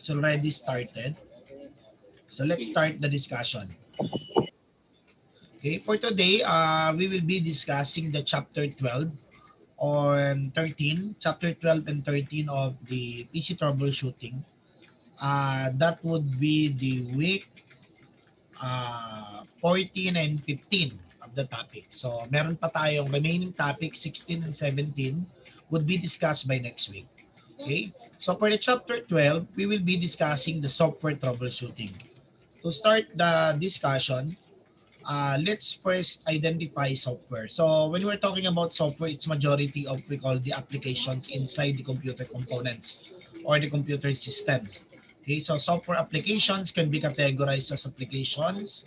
It's already started. So let's start the discussion. Okay, for today, we will be discussing the chapter 12 on 13, chapter 12 and 13 of the PC troubleshooting. That would be the week 14 and 15 of the topic. So meron pa tayong remaining topic 16 and 17 would be discussed by next week. Okay? So for the chapter 12, we will be discussing the software troubleshooting. To start the discussion, let's first identify software. So when we're talking about software, it's majority of we call the applications inside the computer components or the computer systems. Okay, so software applications can be categorized as applications.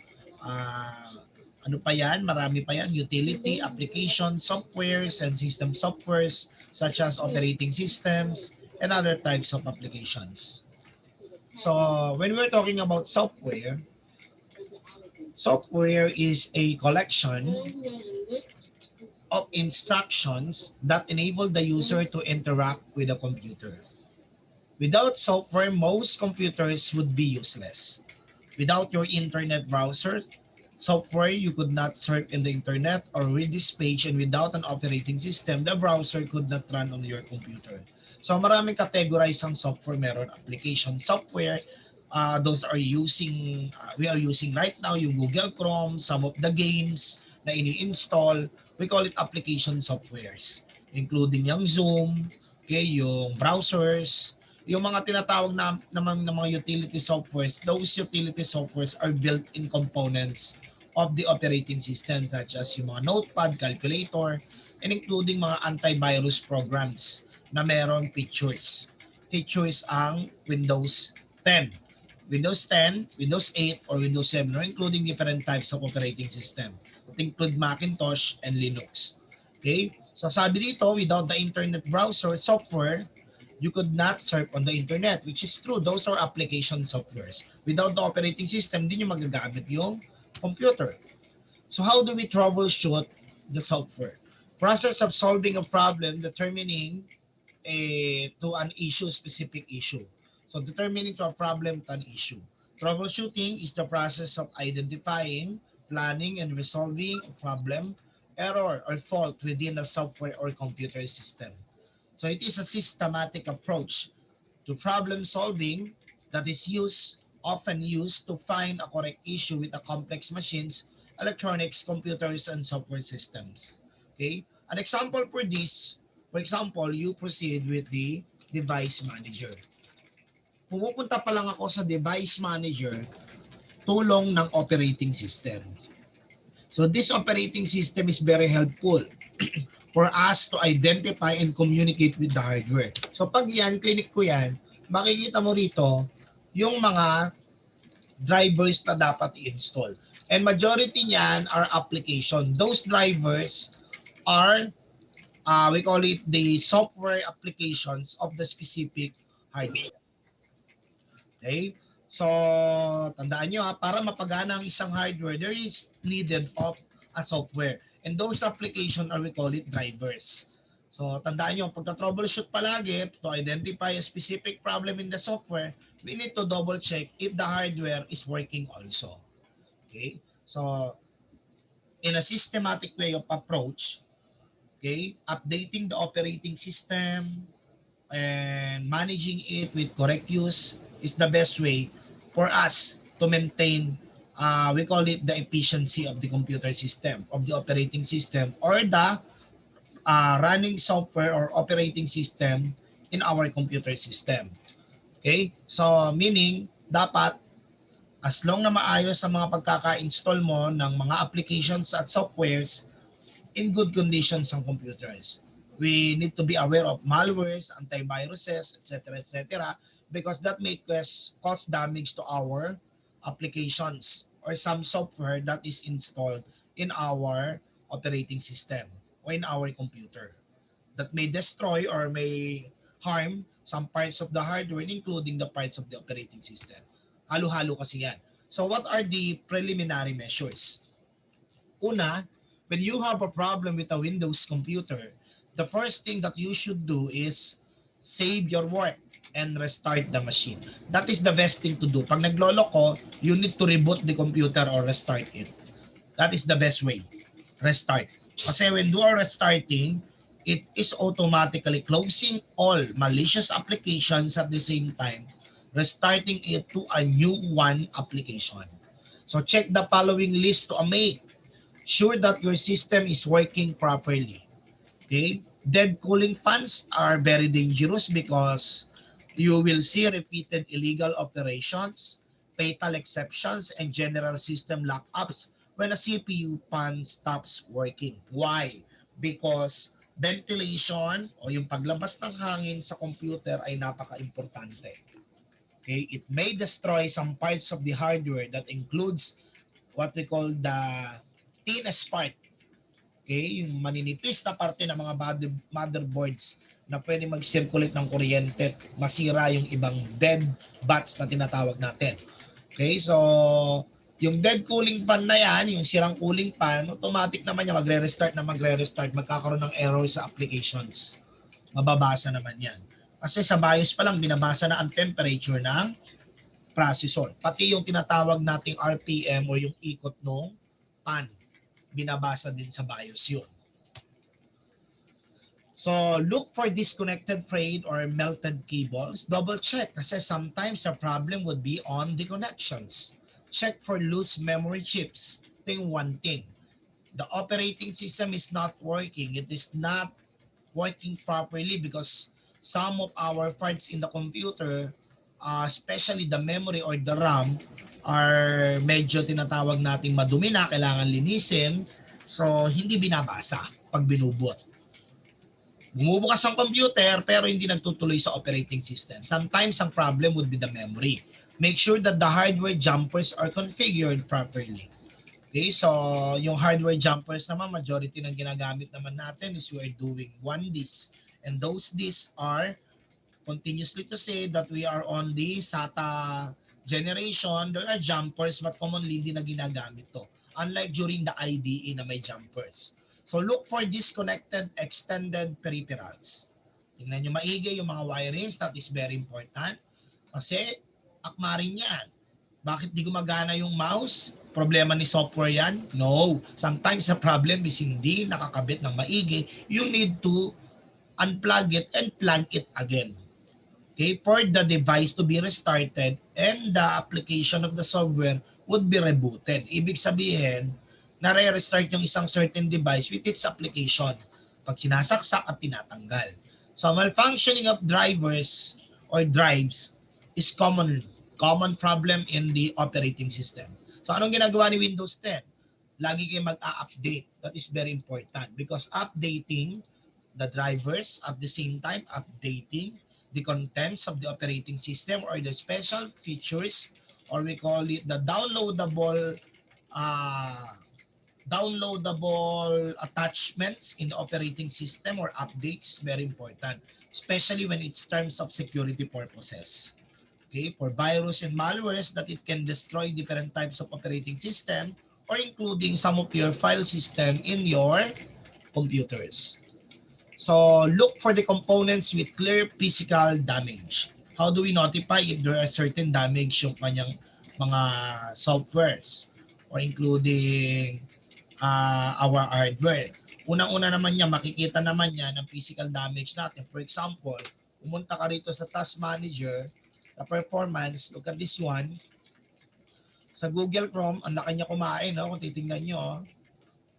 Ano pa yan? Marami pa yan. Utility, application, softwares, and system softwares such as operating systems and other types of applications. So when we're talking about software, software is a collection of instructions that enable the user to interact with a computer. Without software, most computers would be useless. Without your internet browser, software, you could not surf in the internet or read this page, and without an operating system, the browser could not run on your computer. So maraming categorize ang software. Meron application software. Those are we are using right now yung Google Chrome, some of the games na ini-install, we call it application softwares, including yung Zoom, okay, yung browsers, yung mga tinatawag na naman ng mga utility softwares. Those utility softwares are built-in components of the operating system such as yung mga notepad, calculator, and including mga antivirus programs na meron features. Features ang Windows 10. Windows 10, Windows 8, or Windows 7, or including different types of operating system. It include Macintosh and Linux. Okay? So sabi dito, without the internet browser software, you could not surf on the internet, which is true. Those are application softwares. Without the operating system, hindi nyo magagamit yung computer. So how do we troubleshoot the software? Process of solving a problem, determining to an issue, specific issue. So determining to a problem to an issue. Troubleshooting is the process of identifying, planning, and resolving a problem, error, or fault within a software or computer system. So it is a systematic approach to problem solving that is often used to find a correct issue with a complex machines, electronics, computers, and software systems. Okay? An example for this, for example, you proceed with the device manager. Pumupunta pa lang ako sa device manager, tulong ng operating system. So this operating system is very helpful for us to identify and communicate with the hardware. So pag yan, clinic ko yan, makikita mo rito yung mga drivers na dapat i-install. And majority niyan are application. Those drivers are, we call it the software applications of the specific hardware. Okay? So, tandaan nyo para mapagana ang isang hardware, there is needed of a software. And those application are, we call it drivers. So, tandaan nyo, pagka-troubleshoot palagi to identify a specific problem in the software, we need to double check if the hardware is working also. Okay? So, in a systematic way of approach, okay, updating the operating system and managing it with correct use is the best way for us to maintain, we call it the efficiency of the computer system, of the operating system, or the running software or operating system in our computer system. Okay? So, meaning, dapat, as long na maayos ang mga pagkaka-install mo ng mga applications at softwares, in good conditions ang computers. We need to be aware of malwares, antiviruses, etc., etc., because that may cause damage to our applications or some software that is installed in our operating system or in our computer that may destroy or may harm some parts of the hardware, including the parts of the operating system. Halo-halo kasi yan. So what are the preliminary measures? Una, when you have a problem with a Windows computer, the first thing that you should do is save your work. and restart the machine. That is the best thing to do. Pag nagloloko, you need to reboot the computer or restart it. That is the best way. Restart. Kasi when you are restarting, it is automatically closing all malicious applications at the same time, restarting it to a new one application. So check the following list to make sure that your system is working properly. Okay? Dead cooling fans are very dangerous because you will see repeated illegal operations, fatal exceptions, and general system lockups when a CPU fan stops working. Why? Because ventilation o yung paglabas ng hangin sa computer ay napaka-importante. Okay? It may destroy some parts of the hardware that includes what we call the thinnest part. Okay, yung maninipis na parte ng mga motherboards na pwede mag-circulate ng kuryente, masira yung ibang dead bats na tinatawag natin. Okay, so yung dead cooling fan na yan, yung sirang cooling fan, automatic naman yan, magre-restart, magkakaroon ng error sa applications. Mababasa naman yan. Kasi sa BIOS pa lang, binabasa na ang temperature ng processor. Pati yung tinatawag nating RPM o yung ikot ng fan, binabasa din sa BIOS yun. So, look for disconnected frayed or melted cables. Double check kasi sometimes the problem would be on the connections. Check for loose memory chips. Ito yung one thing. The operating system is not working. It is not working properly because some of our parts in the computer, especially the memory or the RAM, are medyo tinatawag nating madumi na, kailangan linisin. So, hindi binabasa pag binubot. Bumubukas ang computer pero hindi nagtutuloy sa operating system. Sometimes ang problem would be the memory. Make sure that the hardware jumpers are configured properly. Okay, so yung hardware jumpers naman, majority ng ginagamit naman natin is we are doing one disk. And those disks are continuously to say that we are on the SATA generation. There are jumpers but commonly hindi na ginagamit to. Unlike during the IDE na may jumpers. So look for disconnected extended peripherals. Tingnan nyo maigi yung mga wirings, that is very important. Kasi akma rin yan. Bakit di gumagana yung mouse? Problema ni software yan? No. Sometimes the problem is hindi nakakabit ng maigi. You need to unplug it and plug it again. Okay, for the device to be restarted and the application of the software would be rebooted. Ibig sabihin, nare-restart yung isang certain device with its application pag sinasaksak at tinatanggal. So malfunctioning of drivers or drives is common problem in the operating system. So anong ginagawa ni Windows 10? Lagi kayo mag-a-update. That is very important because updating the drivers at the same time updating the contents of the operating system or the special features, or we call it the downloadable attachments in the operating system or updates is very important, especially when it's terms of security purposes. Okay, for virus and malwares that it can destroy different types of operating system or including some of your file system in your computers. So look for the components with clear physical damage. How do we notify if there are certain damage yung kanyang mga softwares or including our hardware? Unang-una naman niya, makikita naman niya ng physical damage natin. For example, pumunta ka rito sa Task Manager, sa performance, look at this one. Sa Google Chrome, ang laki niya kumain, no? Kung titingnan nyo,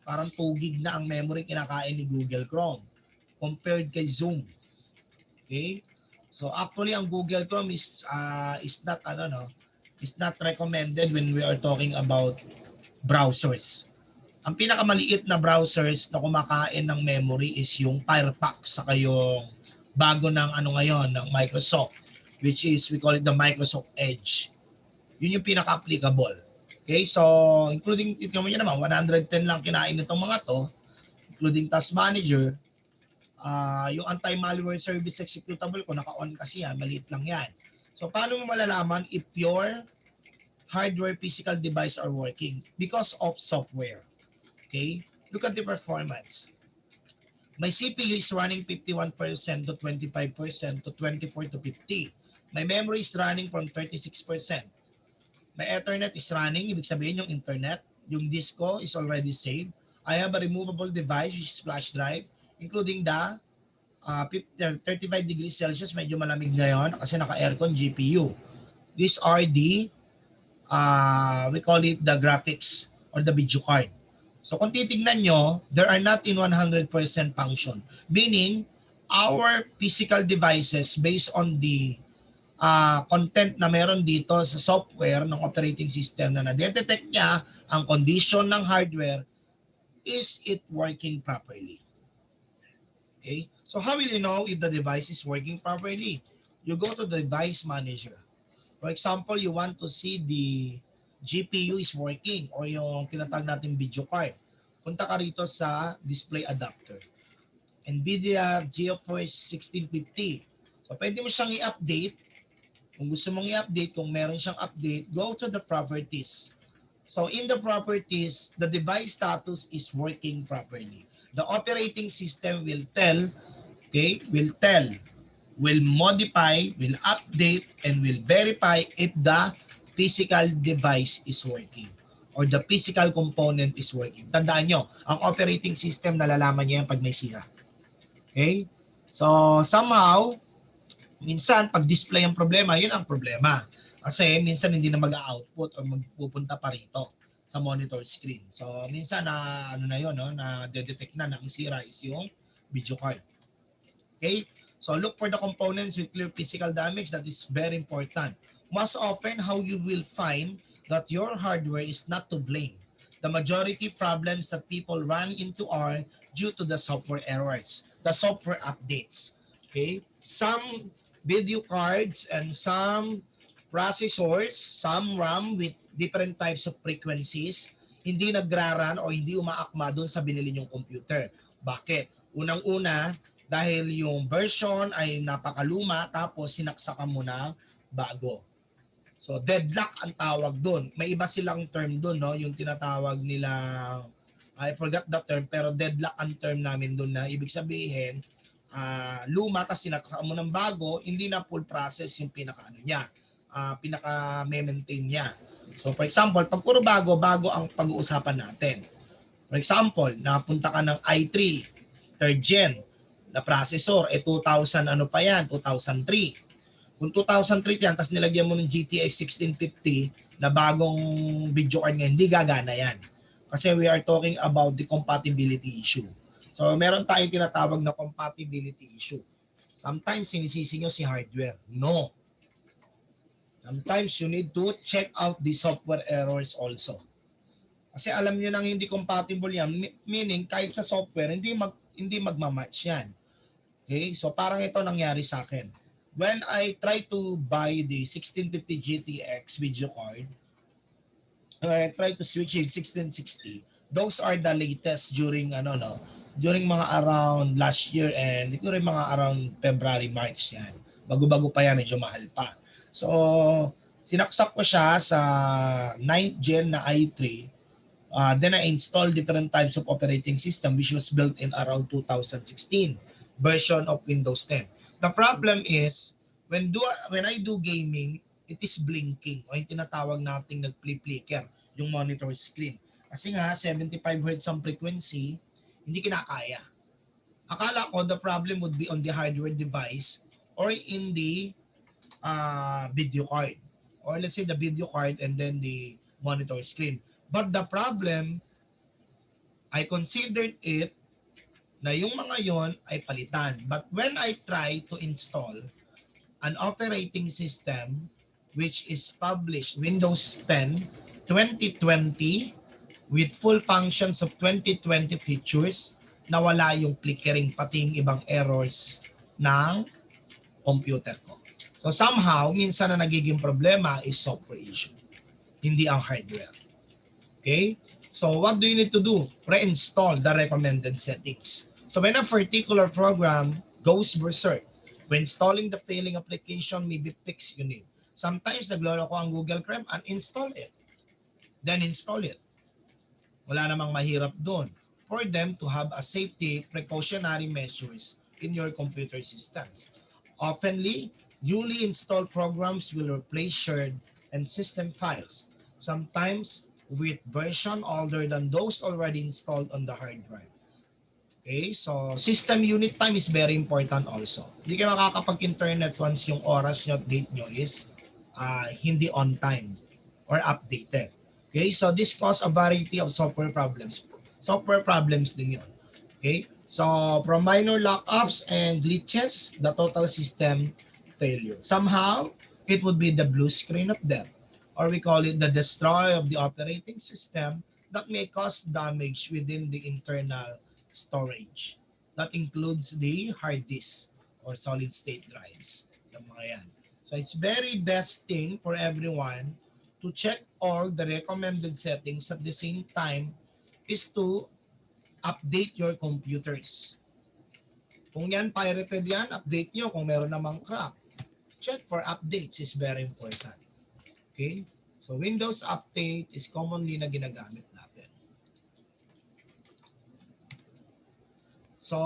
parang 2 gig na ang memory kinakain ni Google Chrome compared kay Zoom. Okay? So actually ang Google Chrome is not recommended when we are talking about browsers. Ang pinakamaliit na browsers na kumakain ng memory is yung Firefox saka yung bago ng ngayon ng Microsoft, which is we call it the Microsoft Edge. Yun yung pinaka-applicable. Okay? So including ito naman 110 lang kinain nitong mga to, including Task Manager. Yung anti-malware service executable ko, naka-on kasi yan, maliit lang yan. So, paano mo malalaman if your hardware physical device are working? Because of software. Okay? Look at the performance. My CPU is running 51% to 25% to 24 to 50. My memory is running from 36%. My Ethernet is running, ibig sabihin yung internet. Yung disk ko is already saved. I have a removable device, which is flash drive, including the 35 degrees Celsius, medyo malamig ngayon kasi naka-aircon GPU. These are the, we call it the graphics or the video card. So kung titignan nyo, there are not in 100% function. Meaning, our physical devices based on the content na meron dito sa software ng operating system na na-detect niya ang condition ng hardware, is it working properly? Okay? So how will you know if the device is working properly? You go to the device manager. For example, you want to see the GPU is working or yung tinatawag natin video card. Punta ka rito sa display adapter. NVIDIA GeForce 1650. So pwede mo siyang i-update. Kung gusto mong i-update, kung meron siyang update, go to the properties. So in the properties, the device status is working properly. The operating system will tell, will modify, will update, and will verify if the physical device is working or the physical component is working. Tandaan nyo, ang operating system nalalaman niya yan pag may sira. Okay? So somehow, minsan pag display ang problema, yun ang problema. Kasi minsan hindi na mag-output o magpupunta pa rito sa monitor screen. So minsan na ano na yun, no, na detect na ang sira is yung video card. Okay? So look for the components with clear physical damage. That is very important. Most often, how you will find that your hardware is not to blame. The majority problems that people run into are due to the software errors, the software updates. Okay? Some video cards and some processors, some RAM with different types of frequencies, hindi nagraran o hindi umaakma doon sa binili nyong computer. Bakit? Unang-una, dahil yung version ay napakaluma tapos sinaksakan mo ng bago. So deadlock ang tawag doon. May iba silang term doon, no? Yung tinatawag nilang, I forgot the term, pero deadlock ang term namin doon na ibig sabihin, luma tapos sinaksakan mo ng bago, hindi na full process yung pinaka-ano niya, pinaka-maintain niya. So for example, pag puro bago ang pag-uusapan natin. For example, napunta ka ng i3, 3rd gen, na processor, 2000 ano pa yan, 2003. Kung 2003 yan, tapos nilagyan mo ng GTX 1650 na bagong video card ngayon, hindi gagana yan. Kasi we are talking about the compatibility issue. So meron tayong tinatawag na compatibility issue. Sometimes sinisisi nyo si hardware. No. Sometimes you need to check out the software errors also. Kasi alam nyo nang hindi compatible yan, meaning kahit sa software, hindi magmamatch yan. Okay? So parang ito nangyari sa akin. When I try to buy the 1650 GTX video card, I try to switch in 1660. Those are the latest during during mga around last year and during mga around February, March yan. Bago-bago pa yan, medyo mahal pa. So sinaksak ko siya sa 9th gen na i3. Then I installed different types of operating system which was built in around 2016 version of Windows 10. The problem is when I do gaming, it is blinking o yung tinatawag nating nag-flicker yung monitor screen. Kasi nga 75 Hz ang frequency, hindi kinakaya. Akala ko the problem would be on the hardware device or in the video card. Or let's say the video card and then the monitor screen. But the problem, I considered it na yung mga yon ay palitan. But when I try to install an operating system which is published Windows 10 2020 with full functions of 2020 features, nawala yung flickering pati yung ibang errors ng computer ko. So somehow, minsan na nagiging problema is software issue, hindi ang hardware. Okay? So what do you need to do? Reinstall the recommended settings. So when a particular program goes berserk, when installing the failing application may be fixed you need. Sometimes nagloloko ang Google Chrome, uninstall it. Then install it. Wala namang mahirap doon. For them to have a safety precautionary measures in your computer systems. Oftenly, Newly installed programs will replace shared and system files, sometimes with version older than those already installed on the hard drive. Okay, so system unit time is very important also. Hindi kayo makakapag-internet once yung oras nyo at date nyo is hindi on time or updated. Okay, so this cause a variety of software problems. Software problems din yun. Okay, so from minor lockups and glitches, the total system failure. Somehow, it would be the blue screen of death, or we call it the destroy of the operating system that may cause damage within the internal storage. That includes the hard disk or solid state drives. Yung mga yan. So it's very best thing for everyone to check all the recommended settings at the same time is to update your computers. Kung yan pirated yan, update nyo. Kung meron namang crack, check for updates is very important. Okay? So Windows Update is commonly na ginagamit natin. So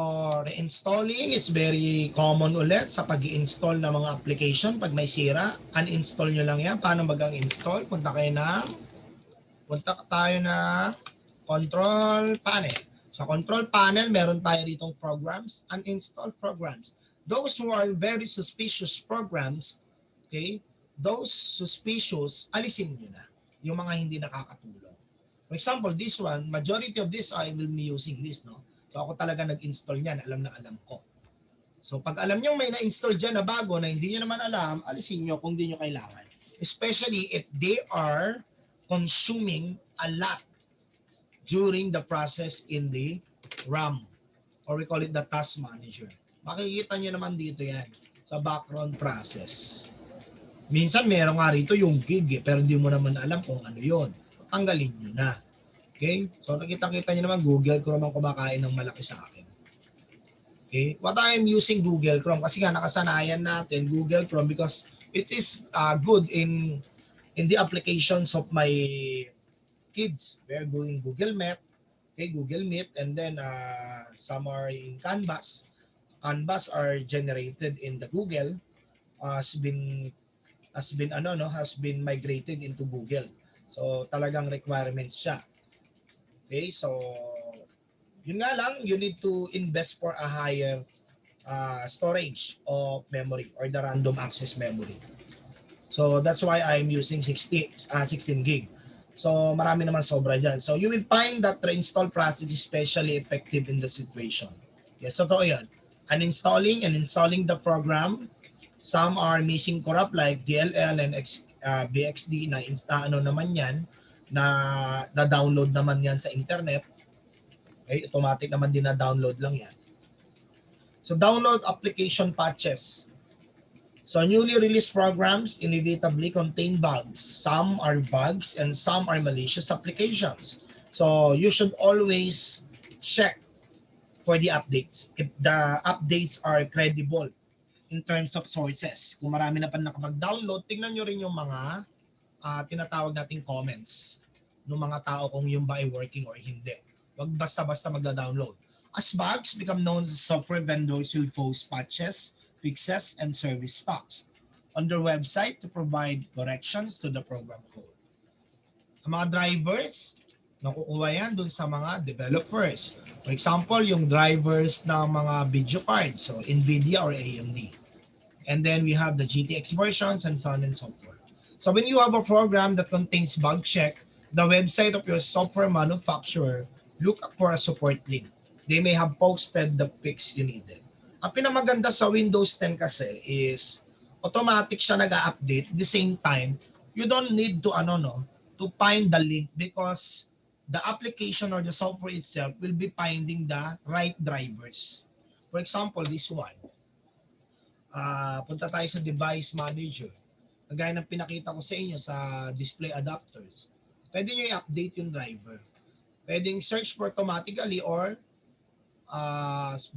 reinstalling is very common ulit sa pag-i-install ng mga application. Pag may sira, uninstall nyo lang yan. Paano mag-install? Punta tayo na control panel. Sa control panel, meron tayo ditong programs, uninstall programs. Those who are very suspicious programs, okay, those suspicious, alisin nyo na. Yung mga hindi nakakatulong. For example, this one, majority of this I will be using this, no? So ako talaga nag-install niyan, alam na alam ko. So pag alam nyo may na-install dyan na bago na hindi nyo naman alam, alisin nyo kung hindi nyo kailangan. Especially if they are consuming a lot during the process in the RAM, or we call it the task manager. Makikita nyo naman dito yan sa background process. Minsan meron nga rito yung gig pero hindi mo naman alam kung ano yun. Tanggalin nyo na. Okay? So nakita-kita nyo naman Google Chrome ang kumakain ng malaki sa akin. Okay? What I am using Google Chrome kasi nga nakasanayan natin Google Chrome because it is good in the applications of my kids. We're doing Google Meet, okay, Google Meet, and then some are in Canvas. Canvas are generated in the Google, has been migrated into Google. So talagang requirements siya. Okay, so yun nga lang, you need to invest for a higher storage of memory or the random access memory. So that's why I'm using 16 gig. So marami naman sobra dyan. So you will find that the install process is especially effective in the situation. Yes, totoo yan. Uninstalling and installing the program. Some are missing corrupt like DLL and BXD na naman yan, na download naman yan sa internet. Okay, automatic naman din na download lang yan. So download application patches. So newly released programs inevitably contain bugs. Some are bugs and some are malicious applications. So you should always check for the updates. If the updates are credible in terms of sources. Kung marami na pa nakapag-download, tingnan nyo rin yung mga tinatawag nating comments ng mga tao kung yung ba ay working or hindi. Wag basta-basta magda-download. As bugs become known, as software vendors will post patches, fixes, and service packs on their website to provide corrections to the program code. Ang mga drivers, nakukuha yan dun sa mga developers. For example, yung drivers ng mga video cards, so NVIDIA or AMD. And then we have the GTX versions and so on and so forth. So when you have a program that contains bug check, the website of your software manufacturer, look for a support link. They may have posted the fix you needed. Ang pinamaganda sa Windows 10 kasi is automatic siya nag-update. At the same time, you don't need to to find the link because the application or the software itself will be finding the right drivers. For example, this one. Punta tayo sa device manager. Kagaya ng pinakita ko sa inyo sa display adapters. Pwede nyo i-update yung driver. Pwedeng search for automatically or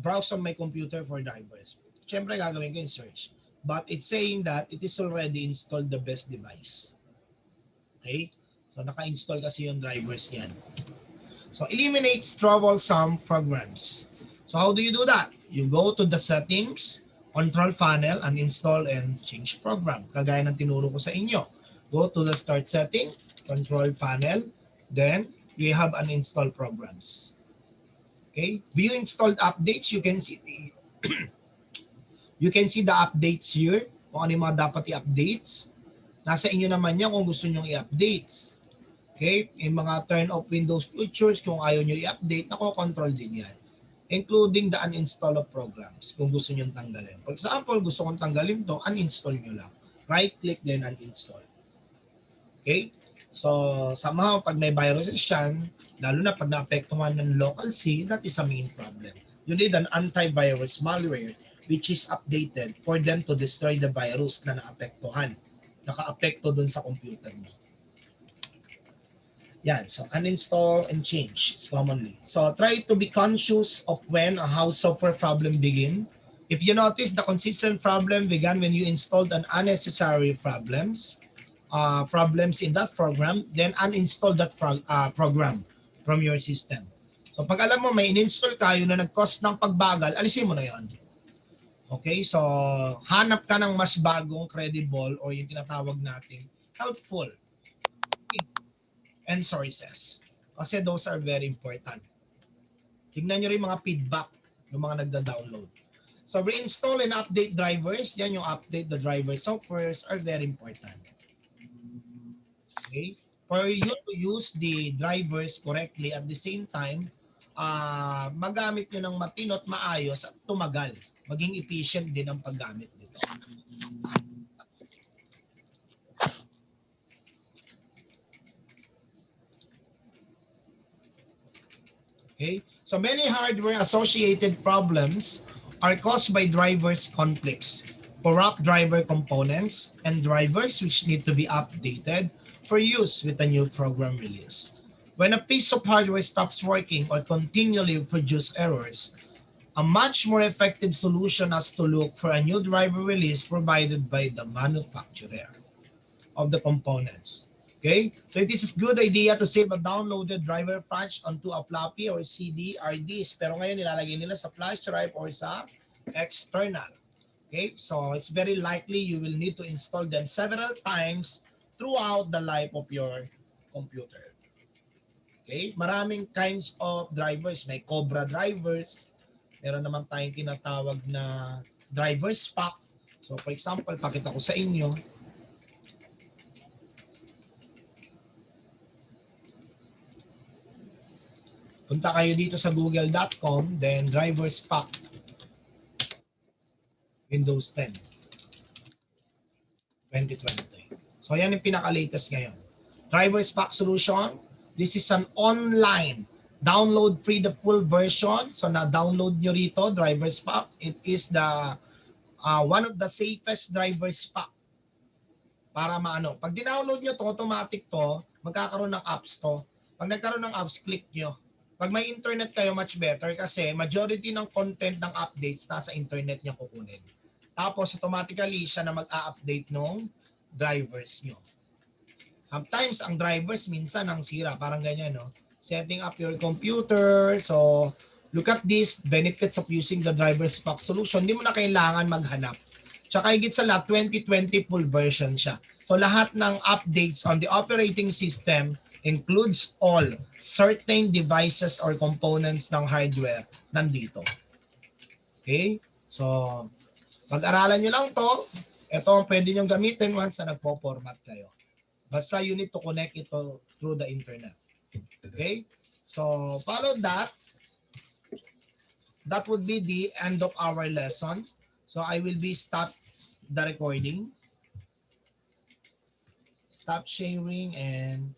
browse on my computer for drivers. Siyempre gagawin ko yung search. But it's saying that it is already installed the best device. Okay? So naka-install kasi yung drivers yan. So eliminates troublesome programs. So how do you do that? You go to the settings, Control panel, uninstall and change program. Kagaya ng tinuro ko sa inyo. Go to the start setting, control panel, then we have uninstall programs. Okay? View installed updates, you can see the updates here, kung ano yung mga dapat i-updates. Nasa inyo naman yan kung gusto nyo i-updates. Okay? Yung mga turn off Windows features, kung ayaw nyo i-update, nako-control din yan. Including the uninstall of programs, kung gusto nyo tanggalin. For example, gusto kong tanggalin to, uninstall nyo lang. Right-click, then uninstall. Okay? So, somehow, pag may viruses yan, lalo na pag naapektuhan ng local C, that is a main problem. You need an antivirus malware which is updated for them to destroy the virus na naapektuhan. Naka-apekto dun sa computer mo. Yan, so uninstall and change is commonly. So try to be conscious of when or how software problem begin. If you notice the consistent problem began when you installed an unnecessary problems in that program, then uninstall that program from your system. So pag alam mo may ininstall kayo na nag-cause ng pagbagal, alisin mo na yon. Okay, so hanap ka ng mas bagong credible or yung tinatawag nating helpful and sources. Kasi those are very important. Tingnan nyo rin mga feedback ng mga nagda-download. So reinstall and update drivers. Yan yung update the driver softwares are very important. Okay? For you to use the drivers correctly at the same time, magamit nyo ng matino at maayos at tumagal. Maging efficient din ang paggamit nito. Okay? So many hardware-associated problems are caused by drivers conflicts, corrupt driver components, and drivers which need to be updated for use with a new program release. When a piece of hardware stops working or continually produces errors, a much more effective solution is to look for a new driver release provided by the manufacturer of the components. Okay, so it is a good idea to save a downloaded driver patch onto a floppy or CD or disk. Pero ngayon nilalagay nila sa flash drive or sa external. Okay, so it's very likely you will need to install them several times throughout the life of your computer. Okay, maraming kinds of drivers. May Cobra drivers. Meron naman tayong tinatawag na drivers pack. So for example, pakita ko sa inyo. Punta kayo dito sa google.com, then drivers pack Windows 10 2023. So yan yung pinaka-latest ngayon. Drivers pack solution. This is an online download free the full version. So na-download nyo rito, drivers pack. It is the one of the safest drivers pack para maano. Pag dinownload nyo to, automatic to, magkakaroon ng apps to. Pag nagkaroon ng apps, click nyo. Pag may internet kayo, much better kasi majority ng content ng updates nasa internet niya kukunin. Tapos automatically siya na mag-a-update ng drivers nyo. Sometimes ang drivers minsan ang sira, parang ganyan, no? Setting up your computer. So look at this, benefits of using the drivers pack solution. Hindi mo na kailangan maghanap. Tsaka higit sa lahat, 2020 full version siya. So lahat ng updates on the operating system includes all certain devices or components ng hardware nandito. Okay? So, pag-aralan nyo lang to, ito ang pwede nyo gamitin once na nagpo-format kayo. Basta you need to connect ito through the internet. Okay? So, follow that. That would be the end of our lesson. So, I will be stop the recording. Stop sharing and